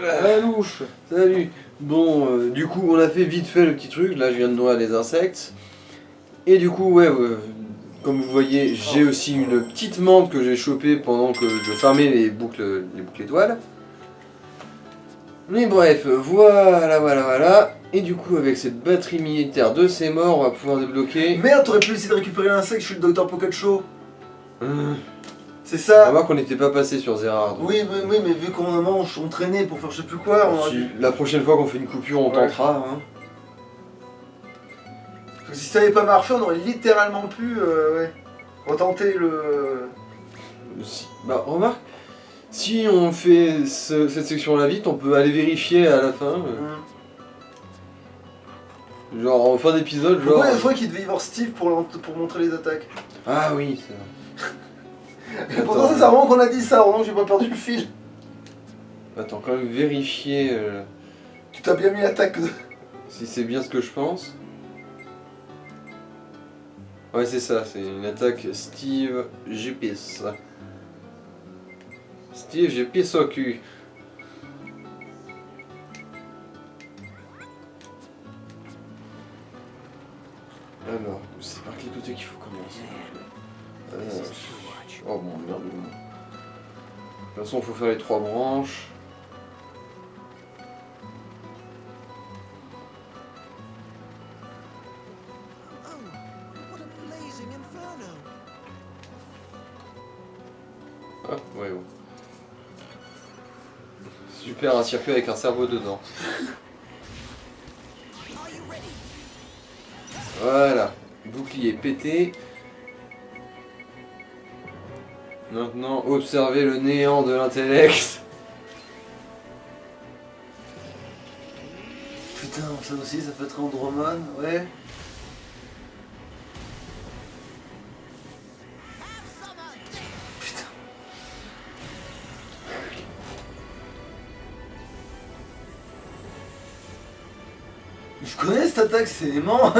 La louche. Salut. Bon, du coup, on a fait vite fait le petit truc. Là, je viens de noyer les insectes. Et du coup, ouais, comme vous voyez, j'ai aussi une petite menthe que j'ai chopée pendant que je fermais les boucles étoiles. Mais bref, voilà. Et du coup, avec cette batterie militaire de ces morts, on va pouvoir débloquer. Merde, t'aurais pu essayer de récupérer l'insecte, je suis le docteur Pocket Show. On C'est va ça. voir qu'on n'était pas passé sur Zerard. Oui, mais vu qu'on mange, on traînait pour faire je sais plus quoi, on aurait dû- La prochaine fois qu'on fait une coupure, on Ouais. tentera. Hein. Parce que si ça avait pas marché, on aurait littéralement pu retenter le... Bah, remarque, si on fait cette section-là vite, on peut aller vérifier à la fin. Genre en fin d'épisode, genre. Pourquoi je crois qu'il devait y avoir Steve pour montrer les attaques. Ah oui, c'est vrai. Et pourtant c'est vraiment qu'on a dit ça, vraiment que j'ai pas perdu le fil. Attends, quand même vérifier Tu t'as bien mis l'attaque de... si c'est bien ce que je pense. Ouais, c'est ça, c'est une attaque Steve GPS. Steve GPS au cul. Alors, c'est par quel côté qu'il faut commencer. Oh bon, merde. De toute façon, il faut faire les 3 branches. Ah, ouais, bon. Super, un circuit avec un cerveau dedans. Voilà, bouclier pété. Maintenant, observez le néant de l'intellect. Putain, ça aussi, ça fait très Andromane, ouais. Putain. Je connais cette attaque, c'est aimant.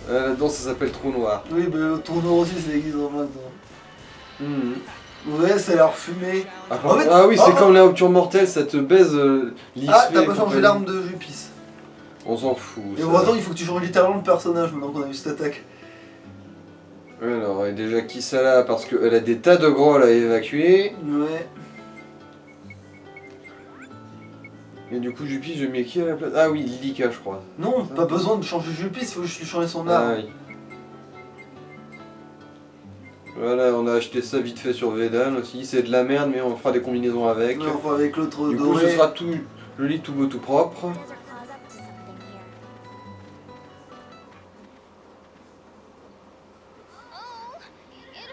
Là-dedans, ça s'appelle trou noir. Oui, bah le tournoi aussi, ça existe vraiment dedans. Mhm. Ouais, ça a l'air fumé. Ah, En fait- ah oui, c'est oh, comme la rupture mortelle, ça te baise l'XP. Ah, t'as et pas changé compagnie. l'arme de Jupis. On s'en fout. Et ça. heureusement, il faut que tu changes littéralement de personnage maintenant qu'on a vu cette attaque. Alors, et déjà qui ça là, parce qu'elle a des tas de grolles à évacuer. Ouais. Et du coup, Jupi, je mets qui à la place? Ah oui, Lilika, je crois. Non, pas besoin de changer Jupis, il faut juste lui changer son Ah arme. oui. Voilà, on a acheté ça vite fait sur Vedan aussi. C'est de la merde, mais on fera des combinaisons avec. Ouais, enfin, avec l'autre Du coup, doré. ce sera tout joli, tout beau, tout propre. Those are claws up to something here. Oh, it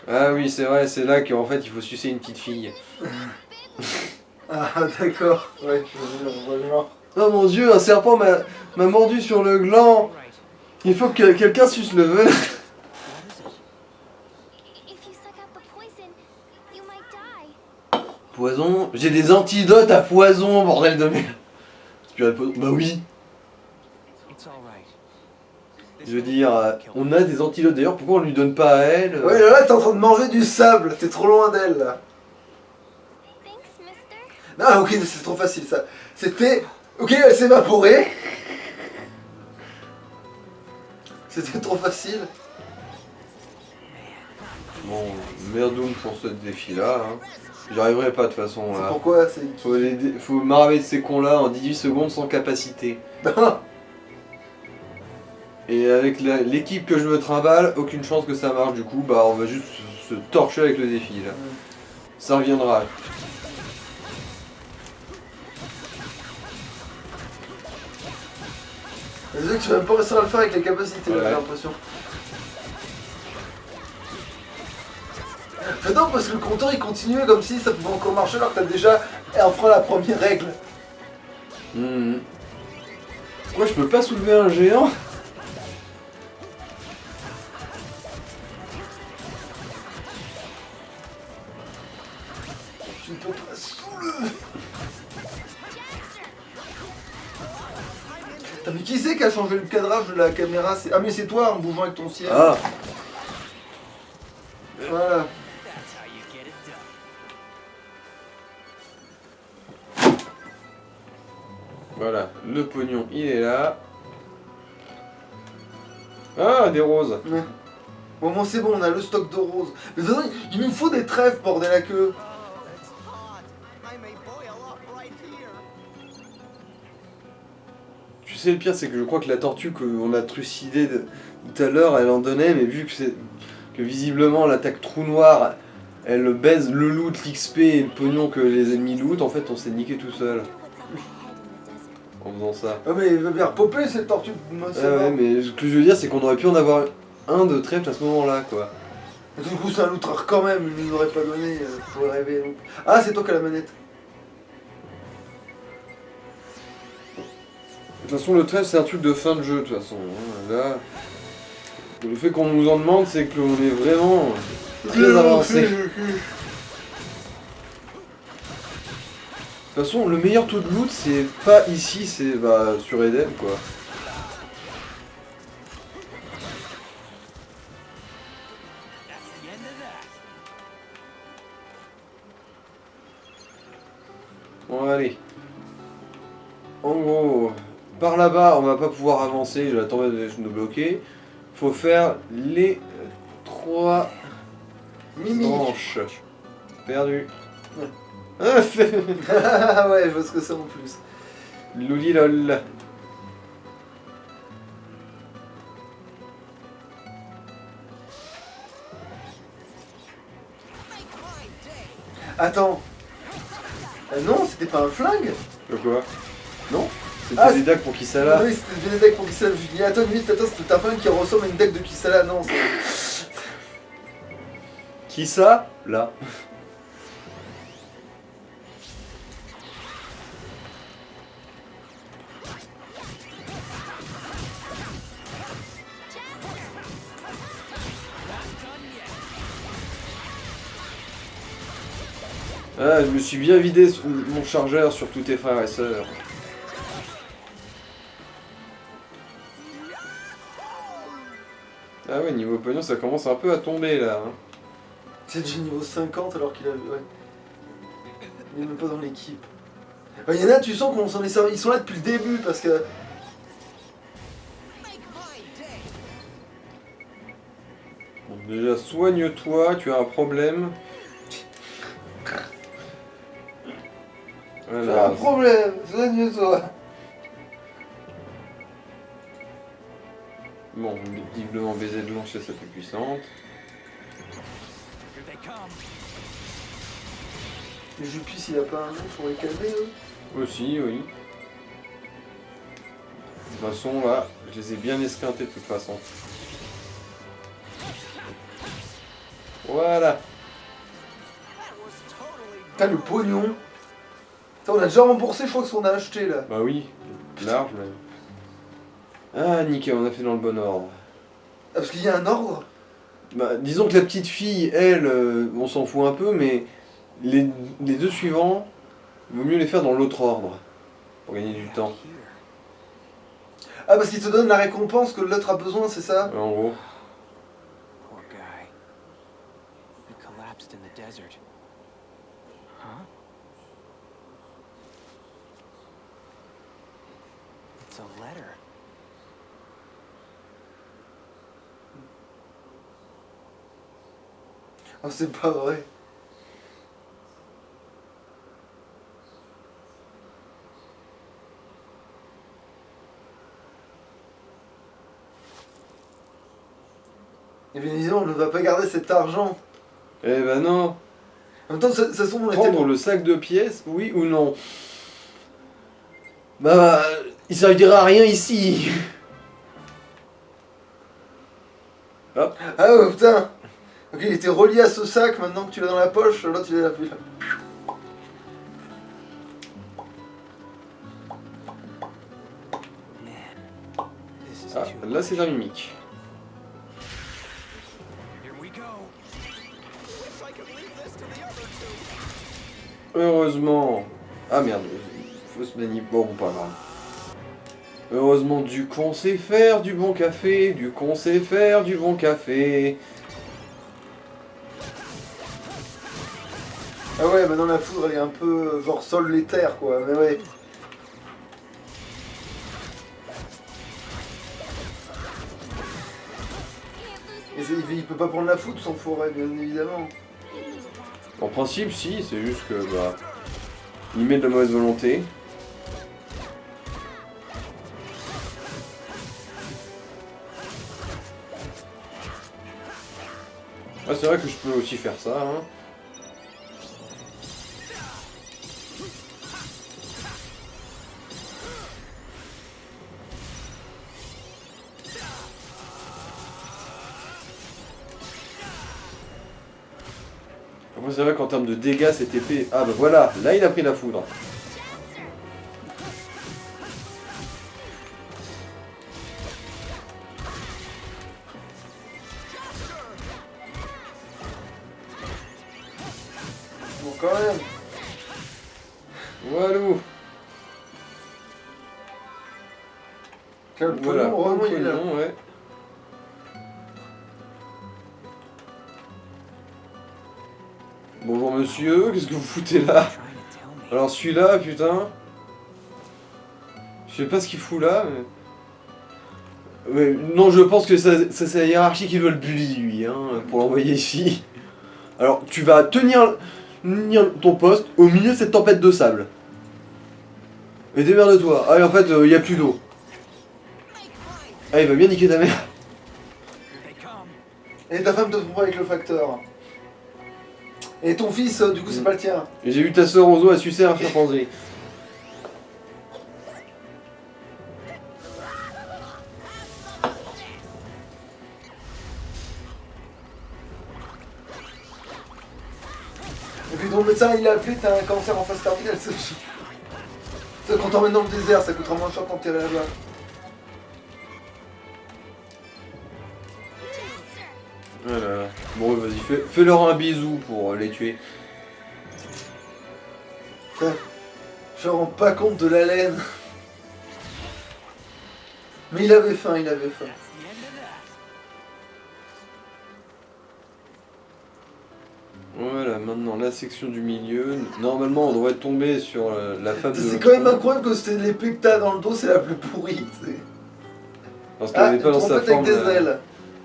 hurts. Ah oui, c'est vrai, c'est là qu'en fait, il faut sucer une petite fille. Ah, d'accord. Ouais, je vois le genre. Oh mon dieu, un serpent m'a mordu sur le gland. Il faut que quelqu'un suce le venin. If you suck out the poison, you might die. Poison? J'ai des antidotes à poison, bordel de merde. Aspirer le poison? Bah oui. Je veux dire, on a des antidotes. D'ailleurs, pourquoi on lui donne pas à elle? Ouais, là, t'es en train de manger du sable, t'es trop loin d'elle là. Thanks, mister. Non, ok, c'est trop facile ça. C'était. Ok, elle s'est évaporée. C'était trop facile. Bon, merdoum pour ce défi-là. Hein. J'y arriverai pas de toute façon C'est là. pourquoi c'est. Faut marrer de ces cons-là en 18 secondes sans capacité. Et avec l'équipe que je me trimballe, aucune chance que ça marche. Du coup, bah on va juste se torcher avec le défi là. Ça reviendra. Désolé que tu vas même pas réussir à le faire avec les capacités, Ouais. j'ai l'impression. Mais non, parce que le compteur il continuait comme si ça pouvait encore marcher alors que t'as déjà enfreint la première règle. Mhm. Pourquoi je peux pas soulever un géant? Tu ne peux pas soulever. Putain, mais qui c'est qui a changé le cadrage de la caméra? Ah mais c'est toi en bougeant avec ton ciel. Ah, Voilà. Voilà, le pognon, il est là. Ah, des roses. Ouais. Bon, moi c'est bon, on a le stock de roses. Mais de toute façon, il nous faut des trèfles, bordel à queue. Tu sais, le pire, c'est que je crois que la tortue qu'on a trucidée tout à l'heure, elle en donnait, mais vu que c'est que visiblement l'attaque trou noir, elle baise le loot, l'XP et le pognon que les ennemis loot, en fait, on s'est niqué tout seul en faisant ça. Ah, mais il va bien repopper cette tortue. Moi, c'est Ouais, bon. mais ce que je veux dire, c'est qu'on aurait pu en avoir un de trèfle à ce moment-là, quoi. Du coup, c'est un looter quand même, il nous aurait pas donné. Faut rêver. Donc. Ah, c'est toi qui as la manette. De toute façon, le trèfle, c'est un truc de fin de jeu, de toute façon. Hein. Là, le fait qu'on nous en demande, c'est qu'on est vraiment très avancé. De toute façon, le meilleur taux de loot, c'est pas ici, c'est sur Eden, quoi. Bon, allez. En gros, par là-bas, on va pas pouvoir avancer, j'ai la tempête de nous bloquer. Faut faire les 3 branches. Perdu. Ouais. Ah, c'est... Ah ouais, je vois ce que c'est en plus. Loulilol. Attends. Non, c'était pas un flingue. Le quoi? Non? C'était Ah, des dagues pour Kisala. Oui, c'était des decks pour Kisala. Je dis, attends, vite, attends, c'était un flingue qui ressemble à une deck de Kisala. Non, c'est... Qui ça? Là. Ah, je me suis bien vidé mon chargeur sur tous tes frères et sœurs. Ah ouais, niveau pognon, ça commence un peu à tomber là. Hein. C'est déjà niveau 50 alors qu'il a... Ouais. Il est même pas dans l'équipe. Il y en a, tu sens qu'on s'en est servi. Ils sont là depuis le début parce que... Bon, déjà, soigne-toi, tu as un problème. J'ai Voilà. un problème, soigne-toi. Bon, visiblement baiser de l'ange, c'est sa plus puissante. Mais je puis s'il a pas un nom pour les calmer, eux. Aussi, oui. De toute façon, là, je les ai bien esquintés de toute façon. Voilà. Putain, le pognon. Putain, on a déjà remboursé, je crois, que ce qu'on a acheté là. Bah oui, large même. Ah, nickel, on a fait dans le bon ordre. Ah, parce qu'il y a un ordre. Bah, disons que la petite fille, elle, on s'en fout un peu, mais les deux suivants, il vaut mieux les faire dans l'autre ordre, pour gagner du temps. Ah, parce qu'il te donne la récompense que l'autre a besoin, c'est ça? En gros. Poor guy. He collapsed in the desert. Huh? It's a letter. Ah, c'est pas vrai. Et bien évidemment, on ne va pas garder cet argent. Eh ben non. En même temps, ça se trouve, on était... Prendre le sac de pièces, oui ou non? Bah, il servira à rien ici. Hop. Ah ouais, putain. Ok, il était relié à ce sac, maintenant que tu l'as dans la poche, l'autre il est là. Man, this is Ah, too là much. c'est un mimique. Here we go. Heureusement. Ah merde, faut se manipuler. Bon, pas grave. Heureusement, du con sait faire du bon café, du con sait faire du bon café. Ah ouais, maintenant la foudre elle est un peu genre sol les terres quoi, mais ouais. il peut pas prendre la foudre sans forêt, bien évidemment. En principe, si, c'est juste que, bah... Il met de la mauvaise volonté. Ah, c'est vrai que je peux aussi faire ça, hein. Après, c'est vrai qu'en termes de dégâts, cette épée... Ah bah voilà, là il a pris la foudre. Bon, quand même. Voilà. Tiens, le Voilà. pognon, vraiment, il est là. Pognon, ouais. Bonjour monsieur, qu'est-ce que vous foutez là? Trying to tell me. Alors celui-là, putain... Je sais pas ce qu'il fout là, mais... non, je pense que c'est sa hiérarchie qui veut le bully, lui, hein, pour l'envoyer ici. Alors, tu vas tenir ton poste au milieu de cette tempête de sable. Et démerde-toi. Ah, et en fait, il y a plus d'eau. Ah, il va bien niquer ta mère. Here they come. Et ta femme te trompe avec le facteur. Et ton fils, du coup, c'est pas le tien. Et j'ai vu ta soeur Ozo à sucer un chimpanzé. Et puis ton médecin, il a appelé, t'as un cancer en phase terminale. Quand t'emmènes dans le désert, ça coûtera moins cher d'enterrer là-bas. Voilà. Bon, vas-y, fais-leur un bisou pour les tuer. Putain, je me rends pas compte de la laine. Mais il avait faim, il avait faim. That's the end of that. Voilà, maintenant la section du milieu. Normalement, on devrait tomber sur la femme de C'est l'autre. quand même incroyable que c'était l'épée que t'as dans le dos, c'est la plus pourrie. Parce qu'elle Ah, n'est pas dans sa trompette avec forme. des ailes.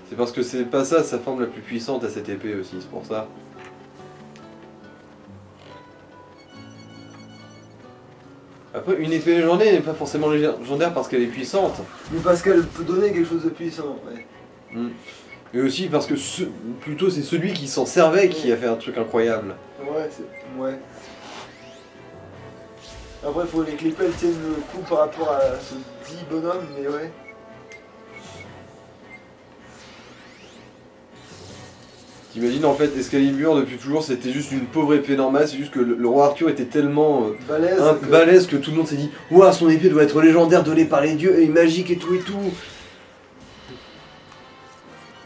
C'est parce que c'est pas ça sa forme la plus puissante à cette épée aussi, c'est pour ça. Après, une épée légendaire n'est pas forcément légendaire parce qu'elle est puissante. Mais parce qu'elle peut donner quelque chose de puissant, ouais. Et aussi parce que plutôt c'est celui qui s'en servait qui a fait un truc incroyable. Ouais, c'est. Ouais. Après, faut que l'épée elle tienne le coup par rapport à ce dit bonhomme, mais ouais. T'imagines en fait Excalibur depuis toujours c'était juste une pauvre épée normale, c'est juste que le roi Arthur était tellement Balèze. balèze que tout le monde s'est dit ouah son épée doit être légendaire donnée par les dieux et magique et tout et tout.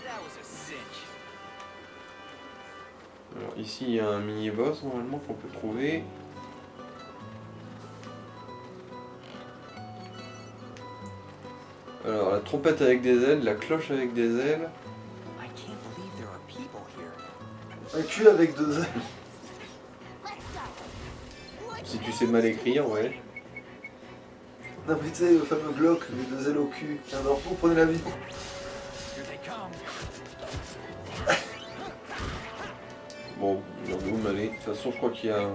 That was a cinch. Alors ici il y a un mini boss normalement qu'on peut trouver. Alors la trompette avec des ailes, la cloche avec des ailes. I can't believe there are people here. Un cul avec deux ailes. Si tu sais mal écrire, ouais. Non, mais tu sais, le fameux Glock, les deux ailes au cul. Tiens, alors vous prenez l'avion. Here they come. Bon, vous allez. De toute façon, je crois qu'il y a un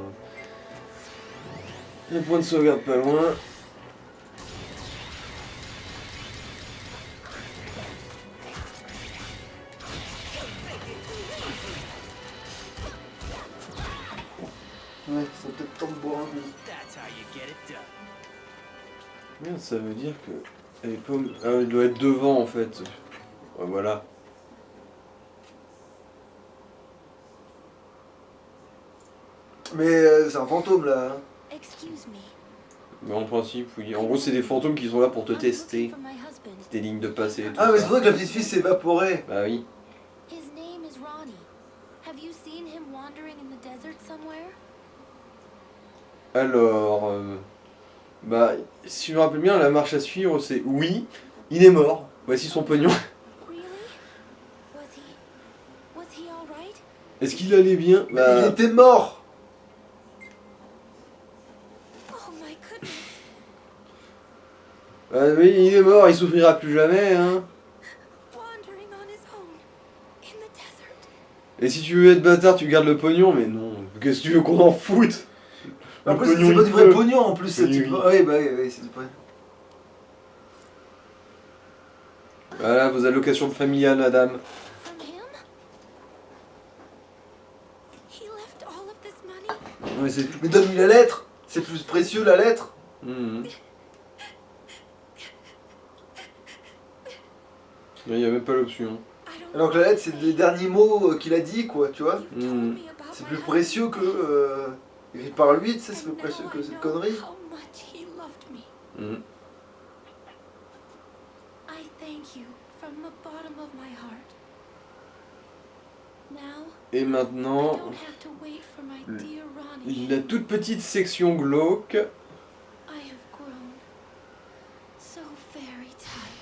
point de sauvegarde pas loin. Ouais, ça peut-être temps de boire un coup. That's how you get it done. Merde, ça veut dire que. Elle est pas... Ah, elle doit être devant en fait. Ouais, voilà. Mais c'est un fantôme là. Hein. Excuse me. Mais en principe, oui. En gros, c'est des fantômes qui sont là pour te I'm looking tester. for my husband. Des lignes de passé et tout Ah, mais c'est ça. pour ça que la petite fille s'est évaporée. Bah oui. His name is Ronnie. Have you seen him wandering in the desert somewhere? Alors. Bah, si je me rappelle bien, la marche à suivre, c'est oui, il est mort. Voici son pognon. Really? Was he all right? Est-ce qu'il allait bien? Il Bah. était mort. Oh my goodness. Bah oui, il est mort, il souffrira plus jamais, hein. Wandering on his own. Et si tu veux être bâtard, tu gardes le pognon, mais non. Qu'est-ce que tu veux qu'on en foute? Le Après, c'est pognon, pas il du vrai pleut. pognon en plus, c'est Oui, du. oui. Ouais, bah ouais, c'est du vrai. Voilà, vos allocations familiales, madame. From him? He left all of this money? Ouais, c'est tout. Mais donne-lui la lettre. C'est plus précieux la lettre. Mhm. Il n'y a même pas l'option. I don't Alors que la lettre, c'est les derniers mots qu'il a dit, quoi, tu vois. You told Mhm. me about C'est my plus husband précieux que. Écrit par lui, tu sais, c'est plus and précieux now que I cette know connerie. how much he loved me. Mhm. I thank you from the bottom of my heart. Now, Et I maintenant, don't have to wait for my dear Ronnie. la toute petite section glauque. I have grown so very tired.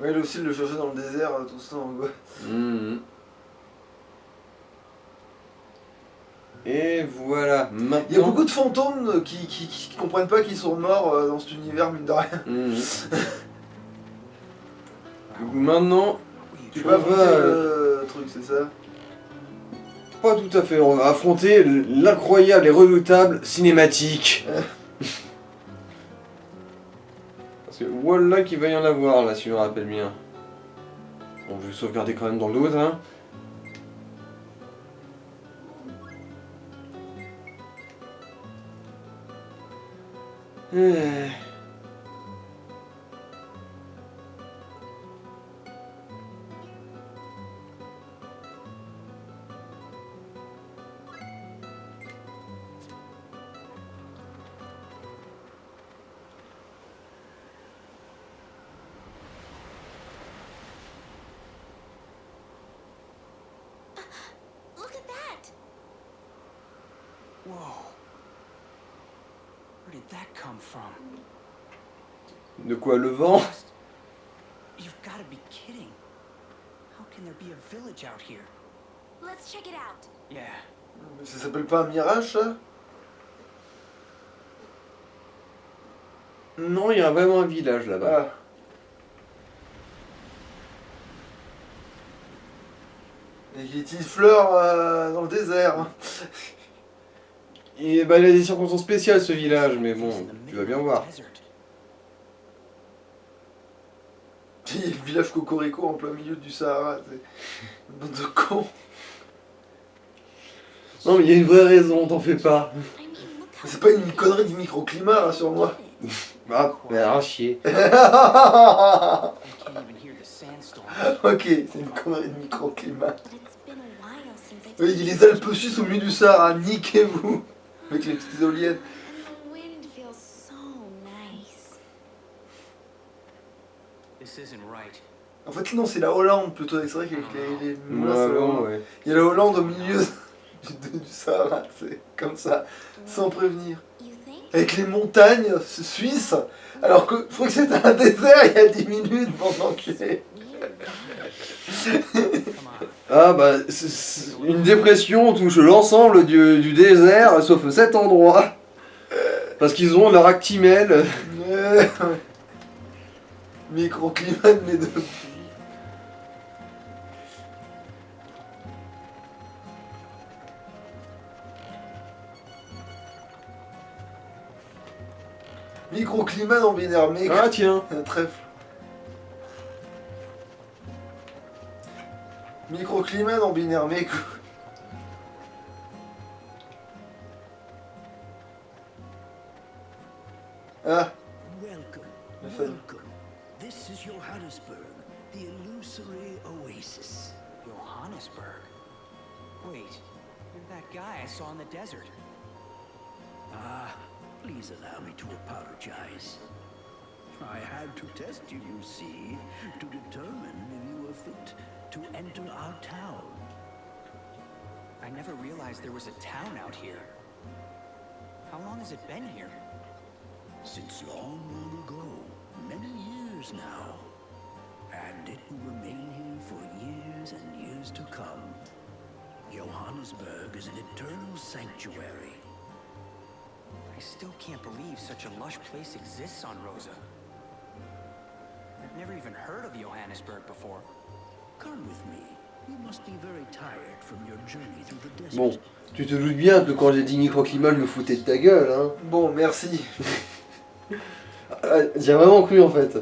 Ouais, lui aussi, il le cherchait dans le désert, tout ça, quoi. Mhm. Et voilà, maintenant. Il y a beaucoup de fantômes qui comprennent pas qu'ils sont morts dans cet univers, mine de rien. Mhm. Du coup, maintenant, Tu On peux affronter va, le truc, c'est ça? pas tout à fait, on va affronter l'incroyable et redoutable cinématique. Parce que voilà qu'il va y en avoir là, si je me rappelle bien. Bon, je vais sauvegarder quand même dans l'autre, hein. Euh. Look at that! Whoa. Where did that come from? De quoi, le vent? You've got to be kidding. How can there be a village out here? Let's check it out. Yeah. Ça s'appelle pas un mirage, ça? Non, il y a vraiment un village là-bas. Ah. Et des petites fleurs dans le désert. Et bah, il a des circonstances spéciales ce village, mais bon, He's in the tu vas middle bien of the voir. desert. Il y a le village Cocorico en plein milieu du Sahara. C'est une bande de cons. Non, mais il y a une vraie raison, t'en fais pas. I mean, look how C'est pas une connerie du microclimat, rassure-moi. Ah, bah, un chier. You can't even hear the sandstorm. Ok, c'est une connerie de microclimat. But it's been a while since I've Oui, il y a les Alpes suisses au milieu du Sahara, niquez-vous. Avec les petites éoliennes. And the wind feels so nice. This isn't right. En fait, non, c'est la Hollande plutôt. C'est vrai qu'avec les moulins, Ouais, c'est bon, vraiment- ouais. Il y a la Hollande au milieu du Sahara, c'est comme ça, sans prévenir. You think? Avec les montagnes suisses, alors que je crois que c'était un désert il y a 10 minutes, pendant que j'ai... Weird. Come on. Ah, bah, une dépression touche l'ensemble du désert, sauf cet endroit. Parce qu'ils ont leur Actimel. Ouais. Microclimat de mes deux. Microclimat dans binaire mec. Ah, tiens. Un trèfle. Microclimat dans binaire mec. Ah, Welcome, la famille. welcome. This is Johannesburg, the illusory oasis. Johannesburg. Wait, you're that guy I saw in the desert. Ah, please allow me to apologize. I had to test you, you see, to determine if you were fit to enter our town. I never realized there was a town out here. How long has it been here? Since long, long ago, many years now. And it will remain here for years and years to come. Johannesburg is an eternal sanctuary. I still can't believe such a lush place exists on Rosa. heard of Johannesburg before. Come with me. You must be very tired from your journey through the desert. Bon, tu te doutes bien que quand j'ai dit microclimat, je me foutais de ta gueule, hein. Bon, merci. J'ai vraiment cru en fait.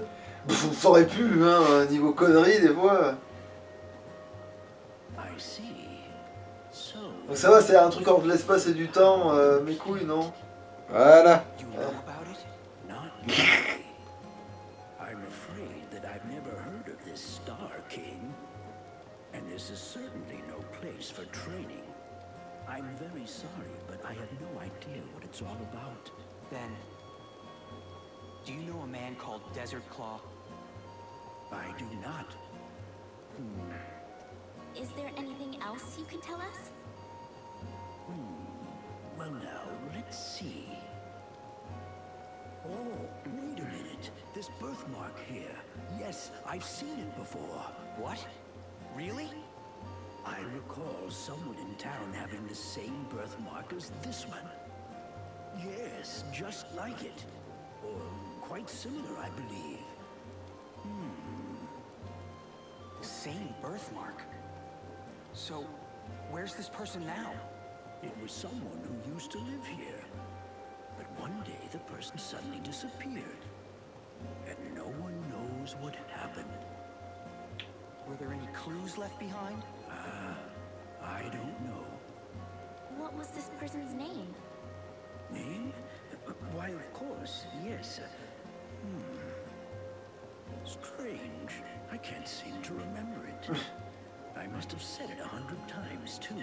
Pff, ça aurait pu, hein, niveau conneries, des fois. I see. So, Donc ça va, c'est un truc entre l'espace et du temps, mes couilles, non? Voilà. You know about it? not really. I'm afraid that I've never heard of this Star King. And this is certainly no place for training. I'm very sorry, but I have no idea what it's all about. Then, do you know a man called Desert Claw? I do not. Is there anything else you can tell us? Well now, let's see. Oh, wait a minute. This birthmark here. Yes, I've seen it before. What? Really? I recall someone in town having the same birthmark as this one. Yes, just like it. Or quite similar, I believe. The same birthmark. So, where's this person now? It was someone who used to live here. But one day the person suddenly disappeared. And no one knows what happened. Were there any clues left behind? I don't know. What was this person's name? Name? Why, of course, yes. Strange. I can't seem to remember it. I must have said it 100 times, too.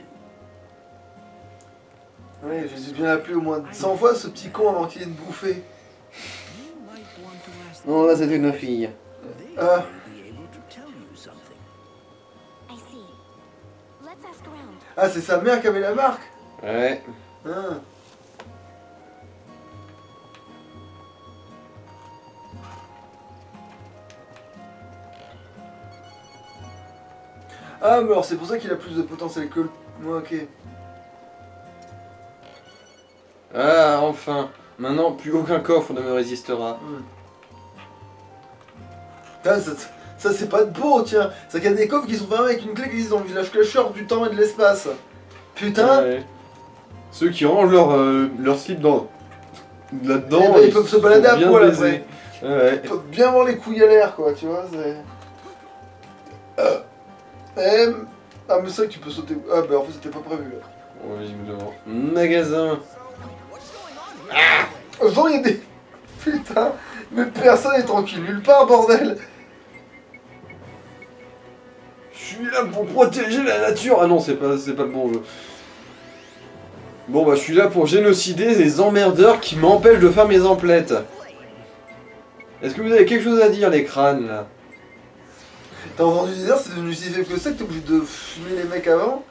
Oui, j'ai dû bien l'appeler au moins 100 fois ce petit con avant qu'il ait bouffé. You might want to ask Non, là c'était une fille. They Ah. may be able to tell you something. I see. Let's ask around. Ah, c'est sa mère qui avait la marque. Ouais. Ah. Ah, mais alors c'est pour ça qu'il a plus de potentiel que le... Ouais, ok. Ah, enfin. Maintenant, plus aucun coffre ne me résistera. Putain, ça c'est pas de beau, tiens. C'est qu'il y a des coffres qui sont fermés avec une clé qui disent dans le village clocheur du temps et de l'espace. Putain. Ouais. Ceux qui rangent leur slip dans... là-dedans, Eh ben, ils peuvent se balader sont à bien poil baisés. Ouais. Ils peuvent bien voir les couilles à l'air, quoi, tu vois, c'est... Ah, mais c'est vrai que tu peux sauter... Ah, bah en fait c'était pas prévu, là. Oh, visiblement. Magasin. Genre, il y a des... Putain, mais personne est tranquille, nulle part, bordel. Je suis là pour protéger la nature. Ah non, c'est pas le bon jeu. Bon bah je suis là pour génocider les emmerdeurs qui m'empêchent de faire mes emplettes. Est-ce que vous avez quelque chose à dire, les crânes là? T'as entendu dire, c'est devenu si faible que ça que t'es obligé de fumer les mecs avant?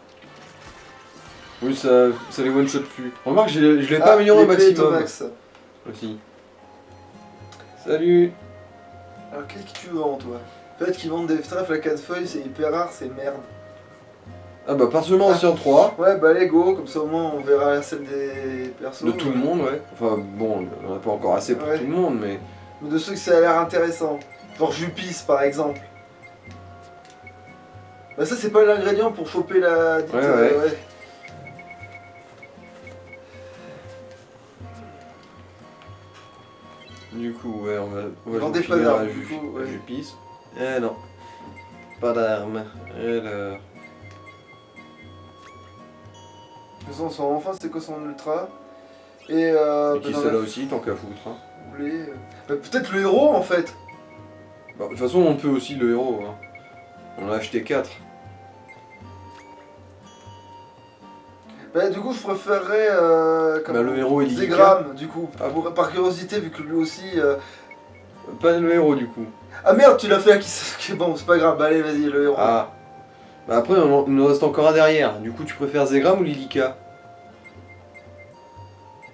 Oui, ça les one shot plus. Remarque, je l'ai pas amélioré au les plates maximum. max. Aussi. Salut. Alors qu'est-ce que tu vends, toi? Peut-être qu'ils vendent des trèfles à 4 feuilles, c'est hyper rare, c'est merde. Ah bah parchemin ancien 3. Ouais, bah allez, go, comme ça au moins on verra celle des persos. De tout le monde, ouais. Enfin bon, on n'a pas encore assez pour Ouais. tout le monde, mais... Mais de ceux que ça a l'air intéressant. Genre Jupis, par exemple. Bah ça, c'est pas l'ingrédient pour choper la... dite, Ouais. Du coup, ouais, on va Vendez finir pas d'armes, à du coup, ouais. Jupis. Eh non. Pas d'armes. Alors... De toute façon, son enfant, c'était quoi son ultra? Et Et bah, qui dans c'est la là aussi, tant qu'à foutre. Hein. foulée, bah, peut-être le héros en fait. Bah, de toute façon, on peut aussi le héros. Hein. On a acheté 4. Bah du coup je préférerais Bah, le héros et Lilika. Zegram du coup, Ah. par curiosité vu que lui aussi... Pas le héros du coup. Ah merde tu l'as fait à qui ça? Ok, bon c'est pas grave, bah allez vas-y le héros. Ah. Bah après, il nous reste encore un derrière. Du coup, tu préfères Zegram ou Lilika?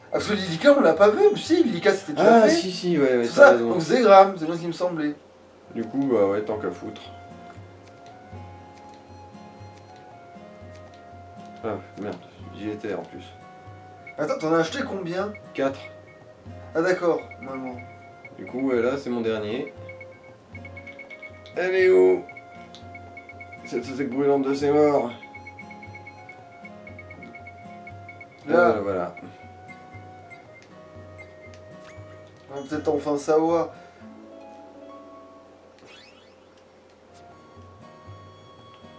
Ah, parce que Lilika on l'a pas vu, si Lilika c'était déjà Ah fait. si, ouais, C'est t'as ça, raison. donc Zegram, c'est bien ce qui me semblait. Du coup, bah ouais, tant qu'à foutre. Ah, merde, j'y étais en plus. Attends, t'en as acheté combien? 4. Ah d'accord, maman. Du coup, ouais, là, c'est mon dernier. Elle est où? Cette attaque brûlante de ses morts. Là. Voilà. On va peut-être enfin savoir.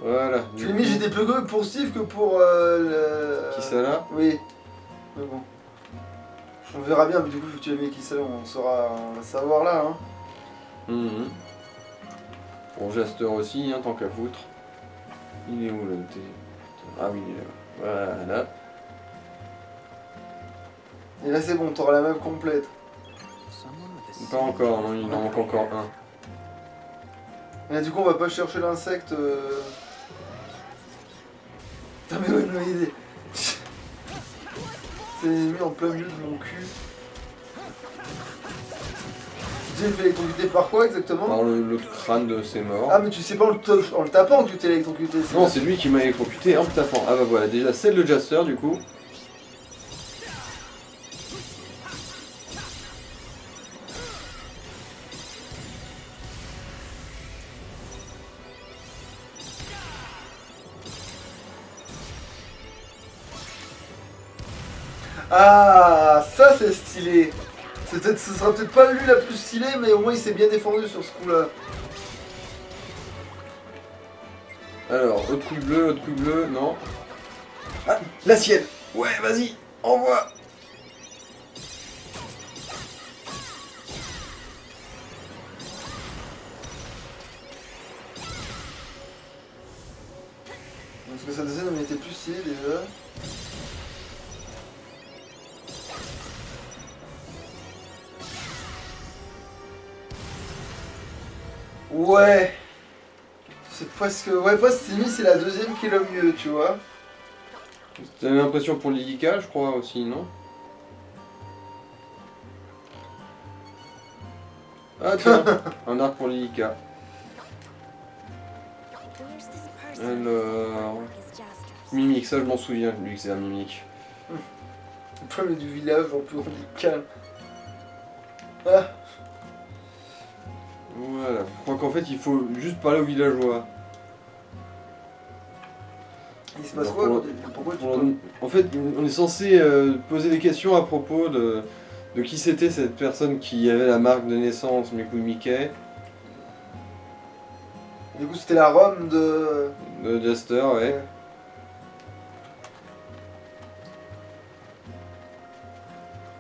Voilà. Tu du l'as mis, coup- j'étais plus heureux pour Steve que pour le. Qui ça là? Oui. Mais bon. On verra bien, mais du coup, tu as mis qui ça là, on va savoir là. Hein. Mhm. Bon, Jaster aussi, hein, tant qu'à foutre. Il est où là? Ah oui, il est là. Voilà. Et là, c'est bon, t'auras la map complète. Someone with a Pas encore, non, il en manque encore un. Et là, du coup, on va pas chercher l'insecte. Putain, mais ouais, une bonne idée. C'est mis en plein milieu de mon cul. Tu sais, il fait électrocuter par quoi exactement? Par l'autre crâne de ses morts. Ah, mais tu sais pas en le tapant que tu t'es électrocuté. Non, c'est lui qui m'a électrocuté en me tapant. Ah bah voilà, déjà celle de Jaster du coup. Ah, ça c'est stylé. Ce sera peut-être pas lui la plus stylée, mais au moins il s'est bien défendu sur ce coup-là. Alors, autre coup bleu, non. Ah, la sienne. Ouais, vas-y, envoie. Parce que sa deuxième elle était plus stylée déjà. Ouais. C'est presque. Ouais, presque Timmy, c'est la deuxième qui est le mieux, tu vois. T'as l'impression pour Lilika, je crois aussi, non? Ah tiens, un arc pour Lilika. Where's this person? Alors... Is Jaster's. Mimique, ça je m'en souviens, lui que c'est un mimique. Le problème du village, en plus on est calme. Ah, Voilà, je crois qu'en fait il faut juste parler aux villageois. il se passe Alors, quoi pour- Pourquoi tu Pour- peux... En fait, on est censé poser des questions à propos de qui c'était cette personne qui avait la marque de naissance Miku Mickey, Du coup, c'était la Rome de. de Jaster, ouais.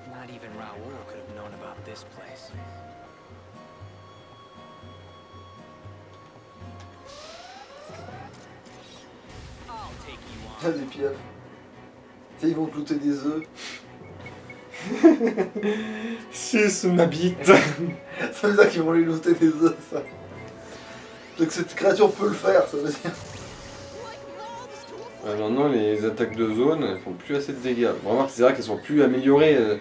Not even Raoul could have known about this place. I'll take you Ah, des piafs. Tu sais, ils vont te looter des œufs. Suce ma bite. Ça veut dire qu'ils vont lui looter des œufs, ça. Donc cette créature peut le faire, ça veut dire. Maintenant, les attaques de zone, elles font plus assez de dégâts. Bon, remarque, c'est vrai qu'elles sont plus améliorées.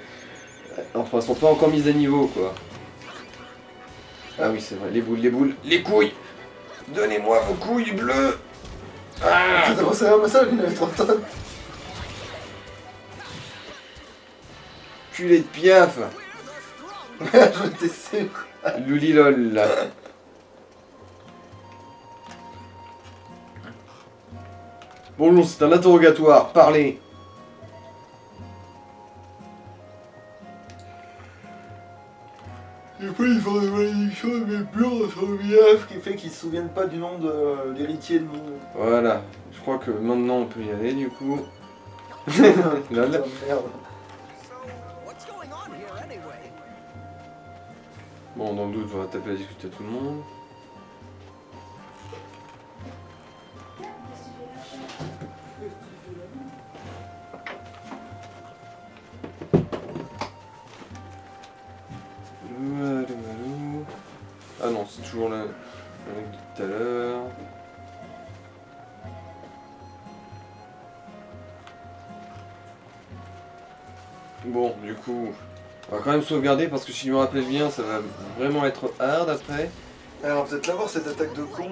Enfin, elles sont pas encore mises à niveau, quoi. Ah oui, c'est vrai, les boules, les couilles. Donnez-moi vos couilles bleues. Ah. T'as pensé à un massage, il avait 3 tonnes. Culé de piaf. J'en étais sûr. Loulilol, là. Bonjour, c'est un interrogatoire, parlez. Et puis ils font des malédictions, mais blancs sur le village, qui fait qu'ils se souviennent pas du nom de l'héritier de mon. Voilà, je crois que maintenant on peut y aller du coup. Putain, Lol. merde. So, what's going on here anyway? Bon, dans le doute, on va taper la discute à tout le monde. Ah non, c'est toujours le mec de tout à l'heure. Bon, du coup, on va quand même sauvegarder parce que si je me rappelle bien, ça va vraiment être hard après. Alors, on va peut-être l'avoir cette attaque de con.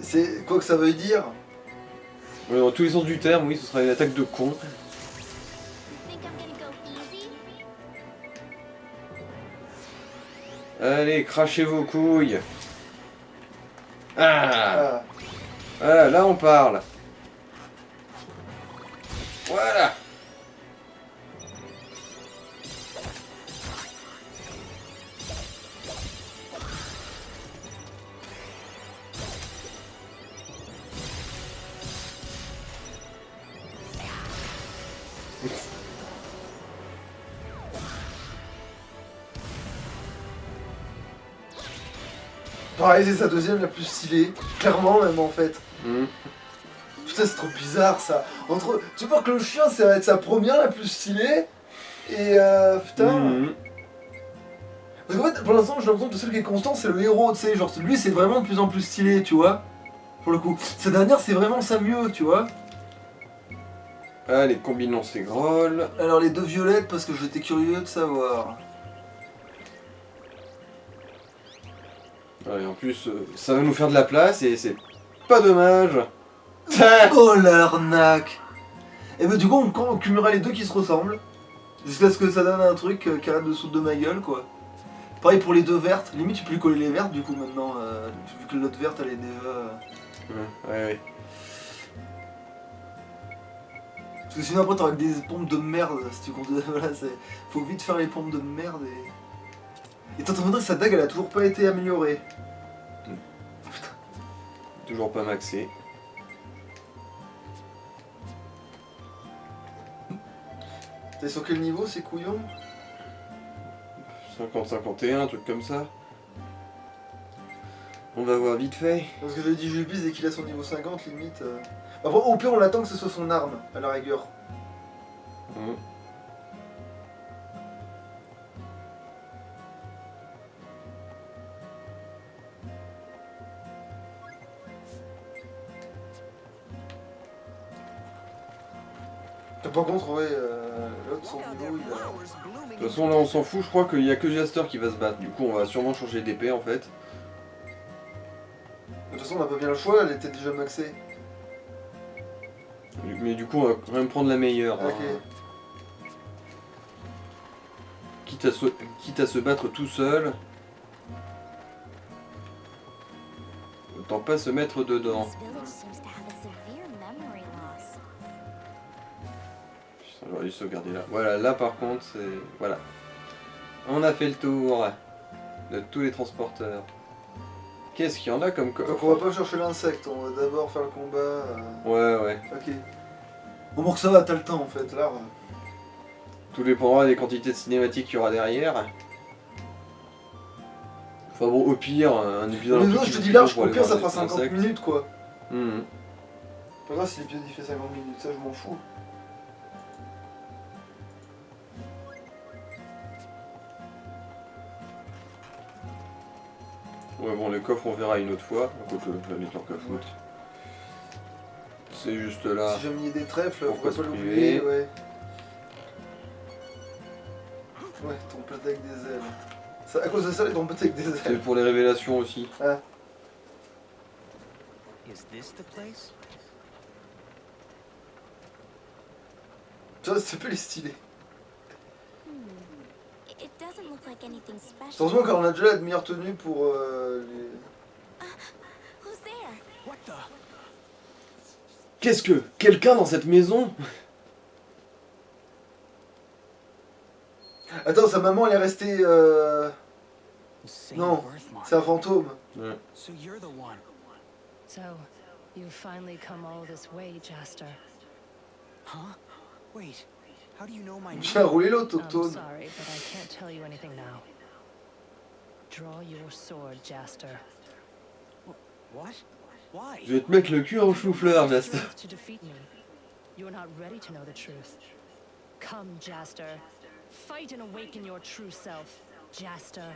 C'est quoi que ça veut dire? Ouais, dans tous les sens du terme, oui, ce sera une attaque de con. You think I'm gonna go easy? Allez, crachez vos couilles. Ah, Ah. voilà, là on parle. Voilà. Pareil, c'est sa deuxième la plus stylée. Clairement, même en fait. Hmm. Putain, c'est trop bizarre ça. Entre... Tu vois que le chien, ça va être sa première la plus stylée. Et putain. Mhm. Parce qu'en fait, pour l'instant, j'ai l'impression que celle qui est constante, c'est le héros, tu sais. Genre, lui, c'est vraiment de plus en plus stylé, tu vois. Pour le coup. Sa dernière, c'est vraiment sa mieux, tu vois. Allez, combinons ces grolles. Alors, les deux violettes, parce que j'étais curieux de savoir. Ouais, en plus, ça va nous faire de la place et c'est pas dommage. Oh l'arnaque. Et bah, du coup, on cumulera les deux qui se ressemblent. Jusqu'à ce que ça donne un truc qui arrête de se foutre de ma gueule, quoi. Pareil pour les deux vertes. Limite, tu peux lui coller les vertes, du coup, maintenant. Vu que l'autre verte, elle est déjà. Ouais. Parce que sinon, après, t'auras des pompes de merde. Si tu comptes. Voilà, faut vite faire les pompes de merde et. Et t'es en train de me dire que sa dague, elle a toujours pas été améliorée. Toujours pas maxé. T'es sur quel niveau, ces couillons? 50-51, un truc comme ça. On va voir vite fait. Parce que je dis Juppis dès qu'il a son niveau 50, limite. Enfin, au pire, on l'attend que ce soit son arme, à la rigueur. Mhm. Par contre, ouais, l'autre, son niveau, il a. De toute façon, là on s'en fout, je crois qu'il y a que Jaster qui va se battre. Du coup, on va sûrement changer d'épée en fait. De toute façon, on n'a pas bien le choix, elle était déjà maxée. Mais du coup, on va quand même prendre la meilleure. Ok. Hein. Quitte à se battre tout seul. Autant pas se mettre dedans. This village seems to have a severe memory loss. Putain, j'aurais dû sauvegarder là. Voilà, là par contre, c'est... Voilà. On a fait le tour de tous les transporteurs. Qu'est-ce qu'il y en a comme coffre? Donc on va pas chercher l'insecte, on va d'abord faire le combat. Ouais. Ok. Bon, que ça va, t'as le temps en fait, là. Tout dépendra des quantités de cinématiques qu'il y aura derrière. Enfin bon, au pire, un épisode Mais un peu non, je plus te dis long large, pour au aller pire, ça voir fera les 50 insectes. minutes quoi. Mhm. Pas grave si l'épisode il fait 50 minutes, ça je m'en fous. Ouais, bon, les coffres on verra une autre fois. Écoute, je vais aller tant qu'à foutre. C'est juste là. Si jamais il y a des trèfles, Pourquoi faut pas se l'oublier, priver? ouais. Ouais, ton pote avec des ailes. Ça, à cause de ça, les trompettes avec des C'est ailes. pour les révélations aussi. Ah. Is this the place? Tu vois, c'est peu les stylés. It doesn't look like anything special. Heureusement qu'on a déjà la meilleure tenue pour les... Who's there? What the? Qu'est-ce que? Quelqu'un dans cette maison? Attends, sa maman elle est restée... Same Non, birthmark. c'est un fantôme. Ouais. So you're the one. So, you've finally come all this way, Jaster. Huh? Wait. How do you know my J'ai roulé name? l'autre, I'm Octone. sorry, but I can't tell you anything now. Draw your sword, Jaster. What? Why? Je vais te mettre le cul en chou-fleur, Use Jaster. your strength to defeat me. You are not ready to know the truth. Come, Jaster. Fight and awaken your true self, Jaster.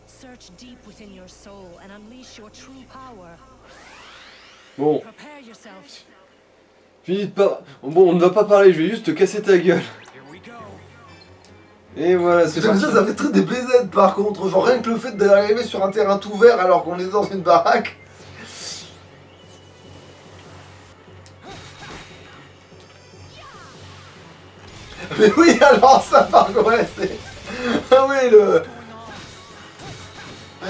Search deep within your soul and unleash your true power. Bon, Prepare yourself. finis de pas... Bon, on ne va pas parler, je vais juste te casser ta gueule. Here we go. Et voilà, c'est Putain, mais parti. ça fait très des BZ par contre. Genre rien que le fait d'arriver sur un terrain tout vert alors qu'on est dans une baraque. Mais oui, alors ça par contre, ouais, c'est... Ah oui, le...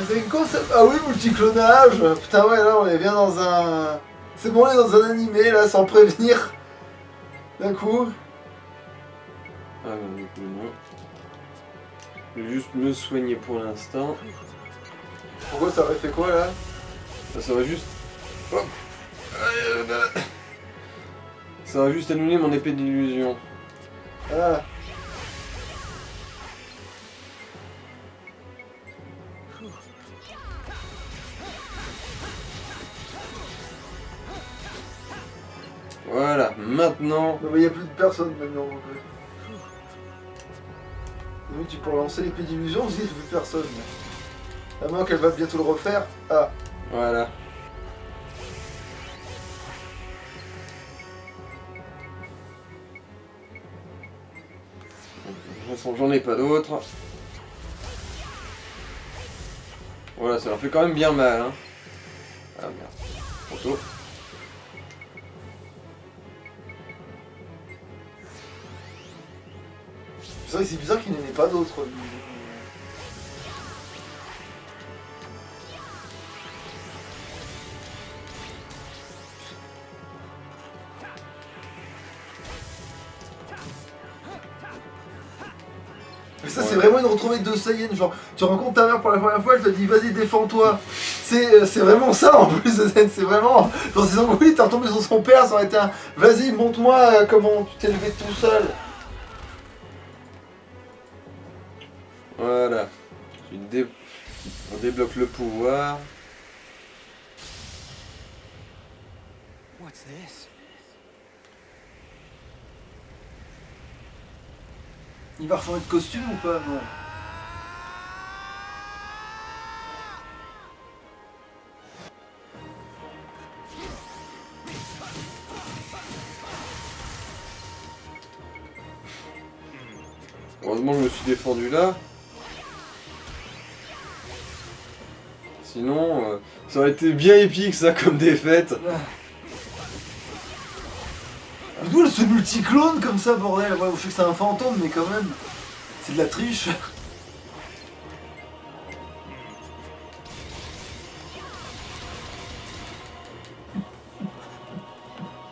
c'est une concept. Ah oui, multiclonage. Putain, ouais, là, on est bien dans un. C'est bon, on est dans un animé, là, sans prévenir. D'un coup. Ah non, du coup, non. Je vais juste me soigner pour l'instant. Pourquoi ça aurait fait quoi, là? Ça va juste... Hop. Ça va juste annuler mon épée d'illusion. Ah. Voilà, maintenant... Non, mais il n'y a plus de personne maintenant. Oui, tu peux relancer l'épée d'illusion aussi, il n'y a plus de personne. À moins qu'elle va bientôt le refaire. Ah. Voilà. De toute façon, j'en ai pas d'autres. Voilà, ça leur fait quand même bien mal, hein. Ah merde. Trop tôt. C'est vrai que c'est bizarre qu'il n'y en ait pas d'autres. Mais ça, c'est vraiment une retrouvée de Saiyan. Genre, tu rencontres ta mère pour la première fois, elle te dit vas-y, défends-toi. C'est vraiment ça en plus de scène. C'est vraiment. Genre, c'est oui, t'es retombé sur son père, ça aurait été un vas-y, montre-moi comment tu t'es levé tout seul. Voilà. On débloque le pouvoir. What's this? Il va refaire de costume ou pas? Non. Heureusement que je me suis défendu là. Sinon, ça aurait été bien épique ça comme défaite. Mais d'où ce multiclone comme ça, bordel? Ouais, je sais que c'est un fantôme, mais quand même. C'est de la triche.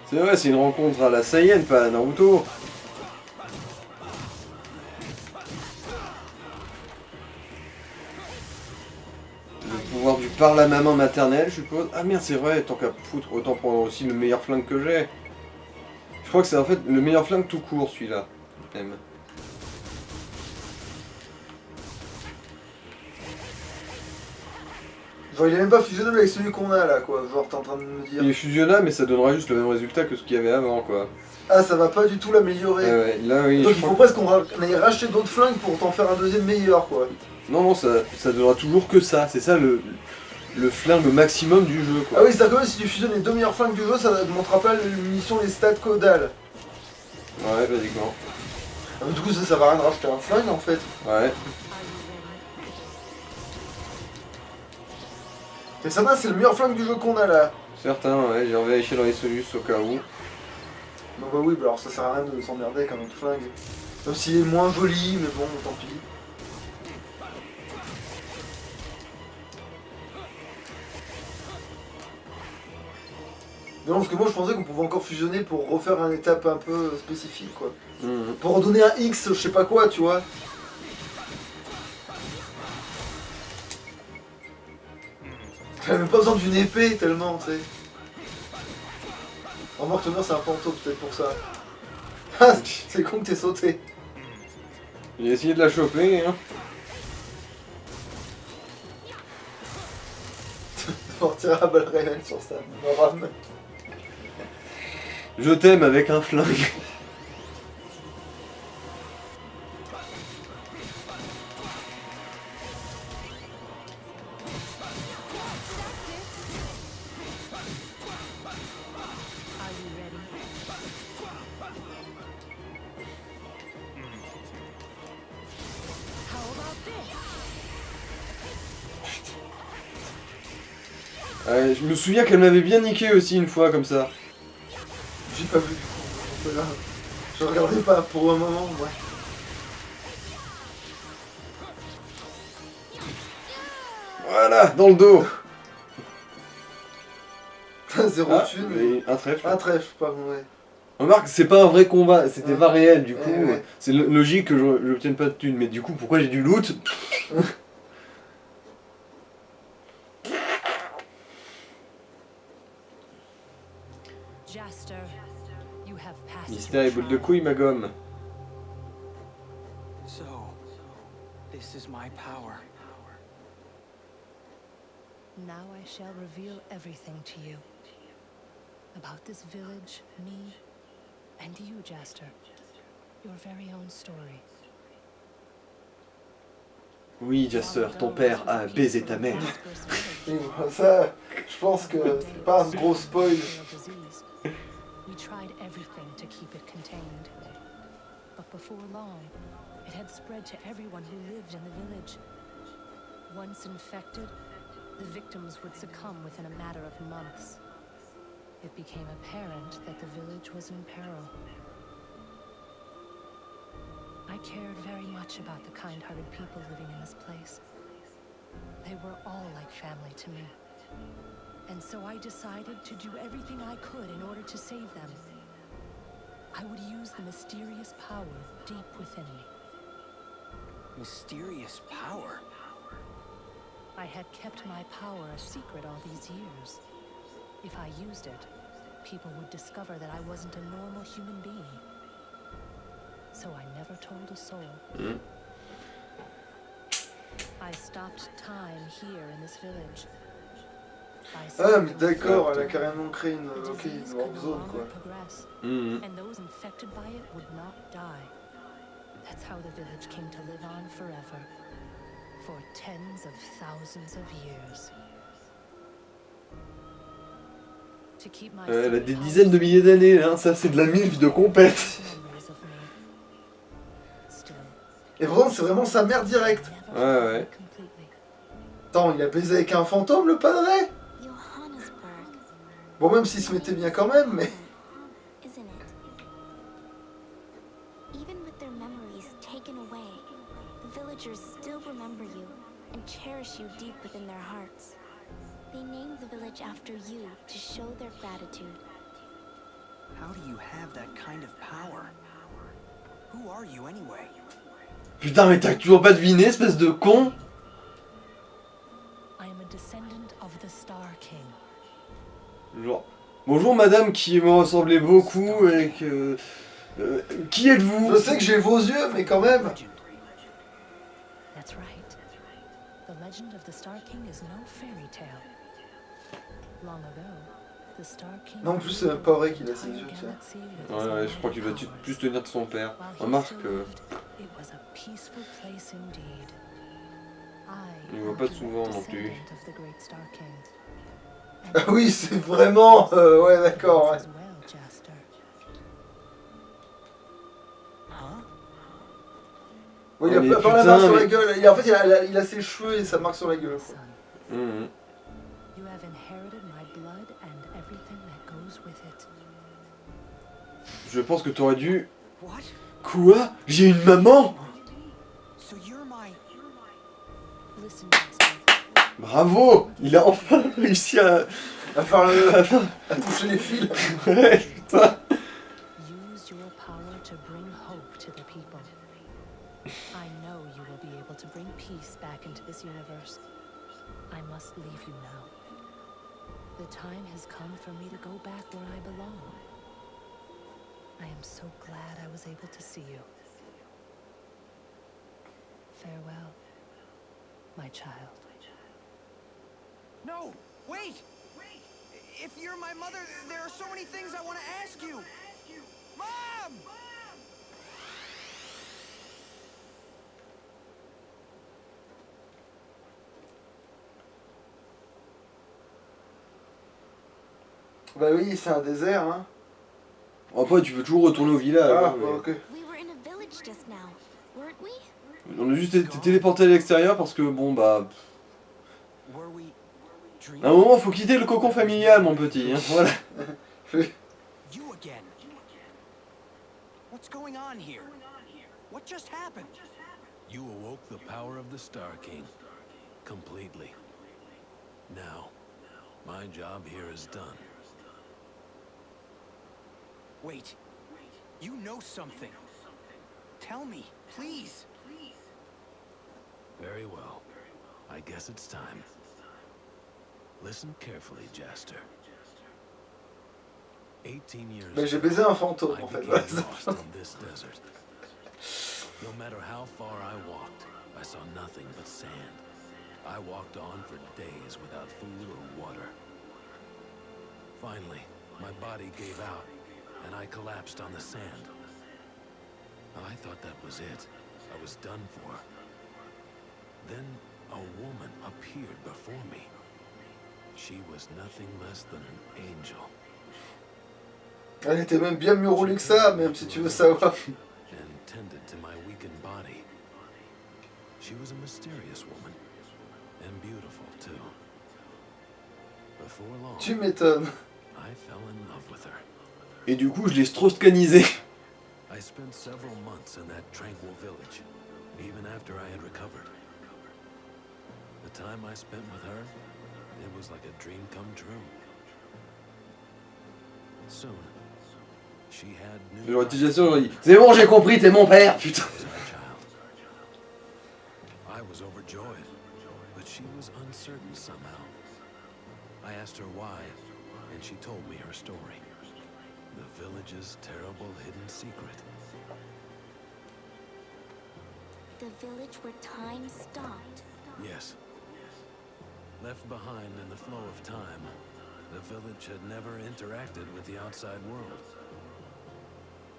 C'est vrai, c'est une rencontre à la Saiyan, pas à Naruto. Le pouvoir du par la maman maternelle, je suppose. Ah merde, c'est vrai, tant qu'à foutre, autant prendre aussi le meilleur flingue que j'ai. Je crois que c'est en fait le meilleur flingue tout court, celui-là. Même. Genre, il est même pas fusionnable avec celui qu'on a là, quoi. Genre, t'es en train de me dire. Il est fusionnable, mais ça donnera juste le même résultat que ce qu'il y avait avant, quoi. Ah, ça va pas du tout l'améliorer. Ouais, là, oui. Donc, je il crois faut presque qu'on aille racheter d'autres flingues pour t'en faire un deuxième meilleur, quoi. Non, non, ça donnera toujours que ça. C'est ça le flingue maximum du jeu, quoi. Ah oui, c'est-à-dire que même si tu fusionnes les deux meilleures flingues du jeu, ça ne montrera pas les munitions, les stats caudales. Ouais, basiquement. Ah, mais du coup, ça va rien de racheter un flingue en fait. Ouais. Et ça va, c'est le meilleur flingue du jeu qu'on a là. Certains, ouais, j'ai vérifié dans les solutions au cas où. Bah, bah oui, bah alors ça sert à rien de s'emmerder avec un autre flingue. Même s'il est moins joli, mais bon, tant pis. Non, parce que moi je pensais qu'on pouvait encore fusionner pour refaire une étape un peu spécifique quoi. Mhm. Pour redonner un X, je sais pas quoi, tu vois. T'as même pas besoin d'une épée tellement, tu sais. Remarque, Tonnerre, c'est un fantôme, peut-être pour ça. Ah, c'est con que t'aies sauté. J'ai essayé de la choper, hein. Sortir à balle réelle sur sa rame. Je t'aime avec un flingue. Are you ready? How about this? Je me souviens qu'elle m'avait bien niqué aussi une fois comme ça. J'ai pas vu du coup. Voilà. Je regardais pas pour un moment, ouais. Voilà, dans le dos. Zéro Ah, thune. mais un trèfle. Un trèfle, pardon, ouais. Remarque, c'est pas un vrai combat, c'était Ouais. pas réel, du coup, Ouais. c'est logique que j'obtienne pas de thunes, mais du coup, pourquoi j'ai du loot? Jaster, you have passed Mystère your et boule de trial. couille, ma gomme. So, this is my power. Now I shall reveal everything to you. About this village, me, and you, Jaster. Your very own story. Oui, Jaster, ton père a baisé ta mère. Et voilà, ça, je pense que c'est pas un gros spoil. We tried everything to keep it contained. But before long, it had spread to everyone who lived in the village. Once infected, the victims would succumb within a matter of months. It became apparent that the village was in peril. I cared very much about the kind-hearted people living in this place. They were all like family to me. And so I decided to do everything I could in order to save them. I would use the mysterious power deep within me. Mysterious power? I had kept my power a secret all these years. If I used it, people would discover that I wasn't a normal human being. So I never told a soul. I stopped time here in this village. Ah, mais d'accord, elle a carrément créé une, ok, une warp zone, quoi. Mhm. And those infected by it would not die. That's how the village came to live on forever. For tens of thousands of years. To keep my Elle a soul des dizaines de milliers d'années, hein, ça c'est de la MILF de compète. memories of me. Still, Et pourtant, c'est vraiment sa mère directe. never Ouais, forgot ouais. completely. Attends, il a baisé avec un fantôme, le padre? Johannesburg. Bon, même s'il se mettait bien quand même, mais... Isn't it? Even with their memories taken away, the villagers still remember you and cherish you deep within their hearts. They named the village after you to show their gratitude. How do you have that kind of power? Who are you anyway? Putain, mais t'as toujours pas deviné, espèce de con. I am a descendant of the Star King. Genre, bonjour madame qui me ressemblait beaucoup et que... qui êtes-vous? Je sais que j'ai vos yeux, mais quand même... Legend. That's right. The legend of the Star King is no fairy tale. Long ago, the Star King. Non, en plus, c'est même pas vrai qu'il a ses yeux, tiens. Ouais, ouais, je crois qu'il doit plus tenir de son père. While he Remarque still que... lived, it was a peaceful place indeed. I On voit am pas a souvent non plus. descendant of the great Star King. Ah oui, c'est vraiment... ouais, d'accord, ouais. As well, Jaster. Huh? Oui, Oh, mais il a pas la putain, marque sur mais- la gueule. En fait, il a ses cheveux et sa marque sur la gueule, quoi. Son, Mhm. you have inherited my blood and everything that goes with it. Je pense que t'aurais dû... What? Quoi? J'ai une maman? So you're my... Listen, Jaster. Bravo! Il a enfin réussi à... À faire le... à faire- à toucher les fils. Ouais, putain. Use your power to bring hope to the people. I know you will be able to bring peace back into this universe. I must leave you now. The time has come for me to go back where I belong. I am so glad I was able to see you. Farewell, my child. No! Wait! If you're my mother, there are so many things I want to ask you! Mom! Bah oui, c'est un désert, hein. Après, tu peux toujours retourner au village. Ah, hein, mais- ok. We were in a village just now, weren't we? On a juste été téléporté à l'extérieur parce que bon bah... Were we dreaming? À un moment, faut quitter le cocon familial, mon petit. Hein, voilà. You again. What's going on here? What just happened? You awoke the power of the Star King. Completely. My job here is done. Wait. You know something. Tell me, please. Very well. I guess it's time. Listen carefully, Jaster. 18 years Mais j'ai ago, baisé un fantôme I en fait. became Ouais, c'est lost in this desert. No matter how far I walked, I saw nothing but sand. I walked on for days without food or water. Finally, my body gave out, and I collapsed on the sand. I thought that was it. I was done for. Then a woman appeared before me. She was nothing less than an angel. Elle était même bien mieux roulée que ça, même si tu veux savoir. And tended to my weakened body. She was a mysterious woman, and beautiful too. Before long, Tu m'étonnes. I fell in love with her. Et du coup, je l'ai strauss-canisé. I spent several months in that tranquil village, even after I had recovered. The time I spent with her, it was like a dream come true. Soon, she had new J'aurais été déjà sûr, j'aurais dit c'est bon, j'ai compris, t'es mon père, putain. as our child. I was overjoyed, but she was uncertain somehow. I asked her why, and she told me her story. The village's terrible hidden secret. The village where time stopped. Yes. Left behind in the flow of time, the village had never interacted with the outside world.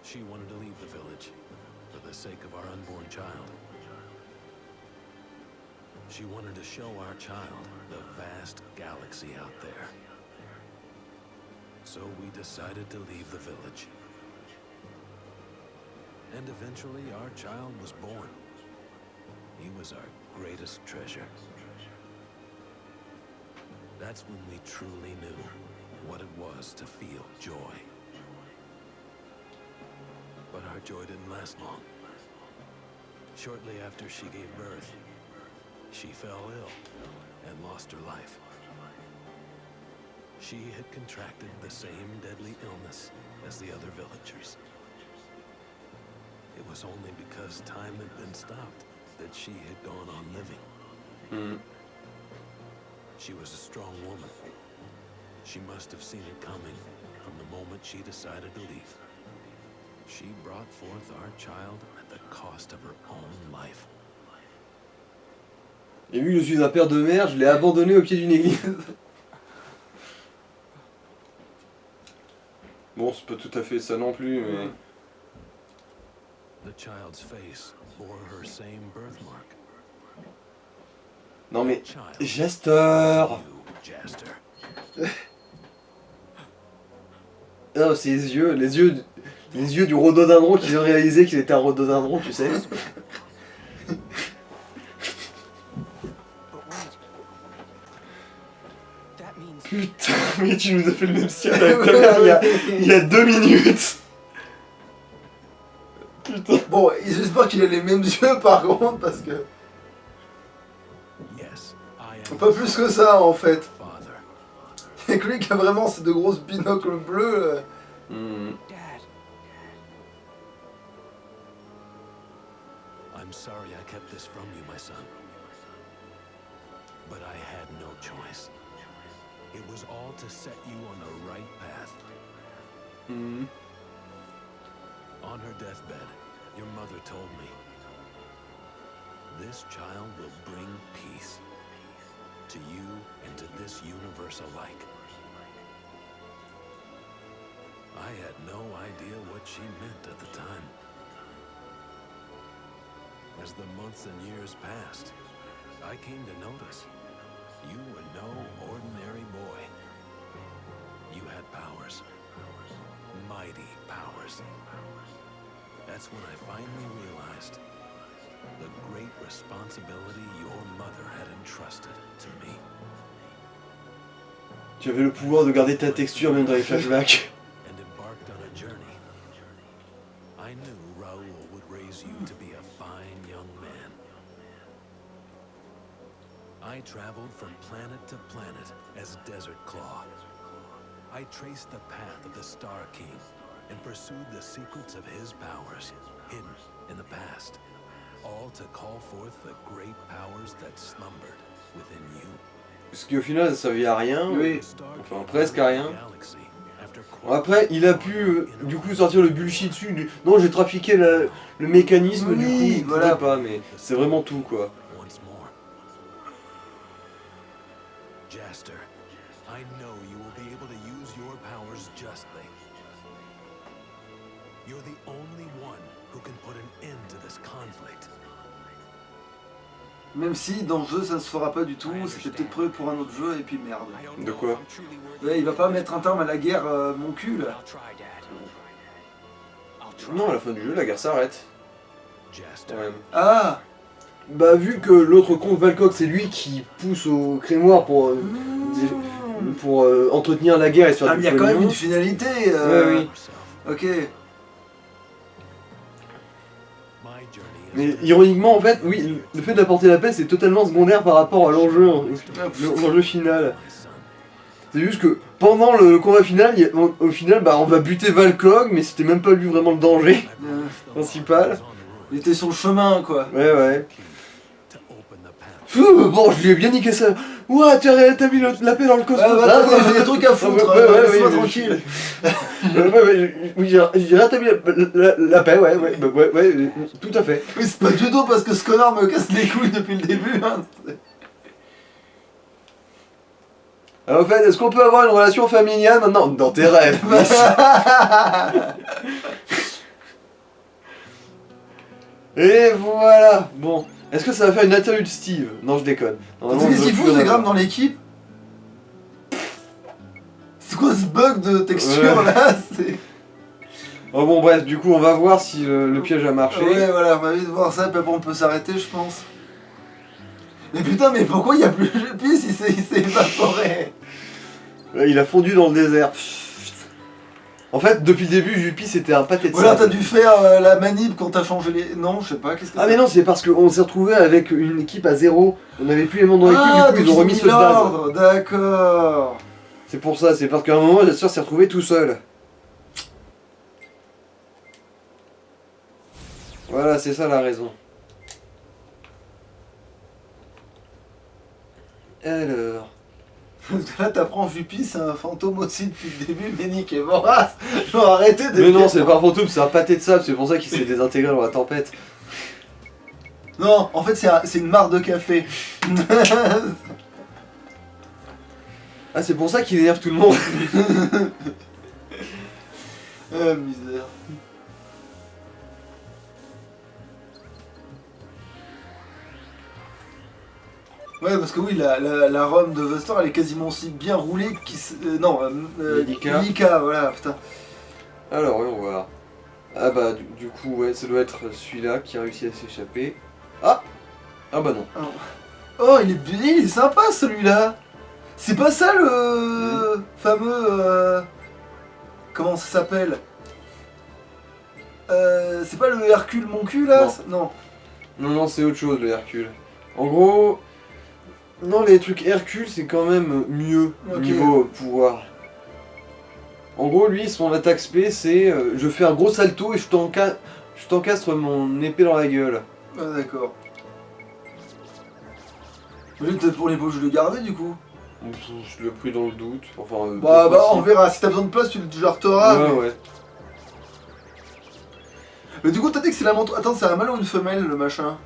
She wanted to leave the village for the sake of our unborn child. She wanted to show our child the vast galaxy out there. So we decided to leave the village. And eventually our child was born. He was our greatest treasure. That's when we truly knew what it was to feel joy. But our joy didn't last long. Shortly after she gave birth, she fell ill and lost her life. She had contracted the same deadly illness as the other villagers. It was only because time had been stopped that she had gone on living. She was a strong woman. She must have seen it coming from the moment she decided to leave. She brought forth our child at the cost of her own life. Et vu que je suis un père de merde, je l'ai abandonné au pied d'une église. Bon, c'est pas tout à fait ça non plus, mais... The child's face bore her same birthmark. Non mais... Child. Jaster. You, Jaster. Non, ses yeux, les yeux du rhododendron qu'ils ont réalisé qu'il était un rhododendron, tu sais. But wait. That means Putain, mais tu nous as fait le même style avec ta mère il y a 2 minutes. Putain. Bon, j'espère qu'il a les mêmes yeux par contre, parce que. Yes, I am Pas plus que ça en fait. father. Et que lui qui a vraiment ces deux grosses binocles bleus. Dad. I'm sorry I kept this from you, my son. But I had no choice. It was all to set you on the right path. On her deathbed, your mother told me, this child will bring peace to you and to this universe alike. I had no idea what she meant at the time. As the months and years passed, I came to notice you were no ordinary boy. You had powers. Mighty powers. That's when I finally realized the great responsibility your mother had entrusted to me. Tu avais le pouvoir de garder ta texture même dans les flashbacks. And embarked on a journey. I knew Raoul would raise you to be a fine young man. I traveled from planet to planet. planet as Desert Claw. I traced the path of the Star King and pursued the secrets of his powers, hidden in the past, all to call forth the great powers that slumbered within you. Ce qui au final ça servait à rien, Oui. enfin presque à rien. Bon, après il a pu du coup sortir le bullshit dessus, non j'ai trafiqué le mécanisme, Oui, du coup il voilà. pouvait pas, mais c'est vraiment tout quoi. Once more. Jaster, I know you will be able to use your powers justly. You're the only one who can put an end to this conflict. Même si dans le jeu ça se fera pas du tout, c'était peut-être prévu pour un autre jeu et puis merde. De quoi? Ouais, il va pas mettre un terme à la guerre, mon cul là. Non, à la fin du jeu la guerre s'arrête. Jaster, Quand même. Ah Bah vu que l'autre con Valcock c'est lui qui pousse au crémoire pour entretenir la guerre et se faire Ah du mais il y a quand même pognon. une finalité. Ouais, oui. Ok. my journey is Mais ironiquement en fait, oui, le fait d'apporter la paix c'est totalement secondaire par rapport à l'enjeu, l'enjeu final. my son. C'est juste que pendant le combat final, au final bah on va buter Valcock mais c'était même pas lui vraiment le danger principal. Il était sur le chemin quoi. Ouais ouais. To open the path. Pfff, bon je lui ai bien niqué ça. Ouah t'as mis la paix dans le cosmos. Ah bah attends, j'ai des trucs à foutre, laisse-moi tranquille. Oui, j'ai rétabli la paix, ouais, tout à fait. Oui, c'est pas du tout parce que ce connard me casse les couilles depuis le début. Hein. Alors, en fait, est-ce qu'on peut avoir une relation familiale maintenant? Dans tes rêves. Et voilà. Bon, est-ce que ça va faire une interview de Steve? Non, je déconne. Normalement, Qu'est-ce je qu'il veux fout plus ces grammes en avoir. dans l'équipe? C'est quoi ce bug de texture Ouais. là? C'est... Oh bon, bref, du coup, on va voir si le piège a marché. Ouais, voilà, on va vite voir ça, puis après on peut s'arrêter, je pense. Mais putain, mais pourquoi il y a plus de pisse? Il s'est évaporé. Il a fondu dans le désert. En fait, depuis le début, Jupi c'était un pâté de Ou alors sable. t'as dû faire la manip quand t'as changé les... Non, je sais pas, qu'est-ce que Ah mais non, c'est parce qu'on s'est retrouvé avec une équipe à 0. On n'avait plus les membres dans l'équipe, Ah, du coup ils ont remis ceux de base. l'ordre, d'accord. C'est pour ça, c'est parce qu'à un moment, la sœur s'est retrouvée tout seul. Voilà, c'est ça la raison. Alors... Là t'apprends Jupi, c'est un fantôme aussi depuis le début, mais Nick est vorace. Genre arrêtez de... Mais non, c'est pas un fantôme, c'est un pâté de sable, c'est pour ça qu'il s'est désintégré dans la tempête. Non, en fait c'est une mare de café. Ah, c'est pour ça qu'il énerve tout le monde. Ah, misère. Ouais, parce que oui, la rhum de Vestor, elle est quasiment aussi bien roulée non, Lika. Lika, voilà, putain. Alors, oui, on va voir. Ah bah, du coup, ouais, ça doit être celui-là qui a réussi à s'échapper. Ah. Ah bah non. Oh, il est sympa celui-là. C'est pas ça le fameux... comment ça s'appelle? C'est pas le Hercule mon cul là? Non. Non, c'est autre chose, le Hercule. En gros... Non, les trucs Hercule, c'est quand même mieux, Ok. niveau pouvoir. En gros, lui, son attaque spé, c'est... je fais un gros salto et je t'encastre mon épée dans la gueule. Ah d'accord. Mais peut-être pour les beaux je l'ai gardé du coup. Je l'ai pris dans le doute. Enfin, Bah peut-être on aussi. verra, si t'as besoin de place tu le jarteras. Ouais, mais... ouais. Mais du coup t'as dit que c'est la montre... Attends, c'est un mâle ou une femelle le machin?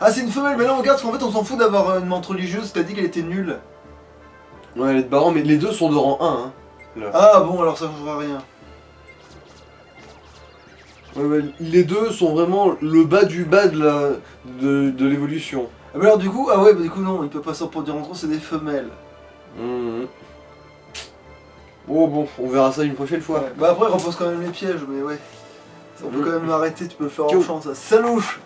Ah c'est une femelle, mais là regarde, parce qu'en fait on s'en fout d'avoir une menthe religieuse, t'as dit qu'elle était nulle. Ouais, elle est de Baran, mais les deux sont de rang 1, hein. Là. Ah bon, alors ça changera rien. Ouais, les deux sont vraiment le bas du bas de l'évolution. Ah mais alors du coup, ah ouais, bah du coup non, il peut pas s'en produire en trop, c'est des femelles. Mhm. Oh bon, on verra ça une prochaine fois. Ouais. Bah après il repose quand même les pièges, mais ouais. On peut quand même arrêter, tu peux le faire en Ciao. chance, ça salouche.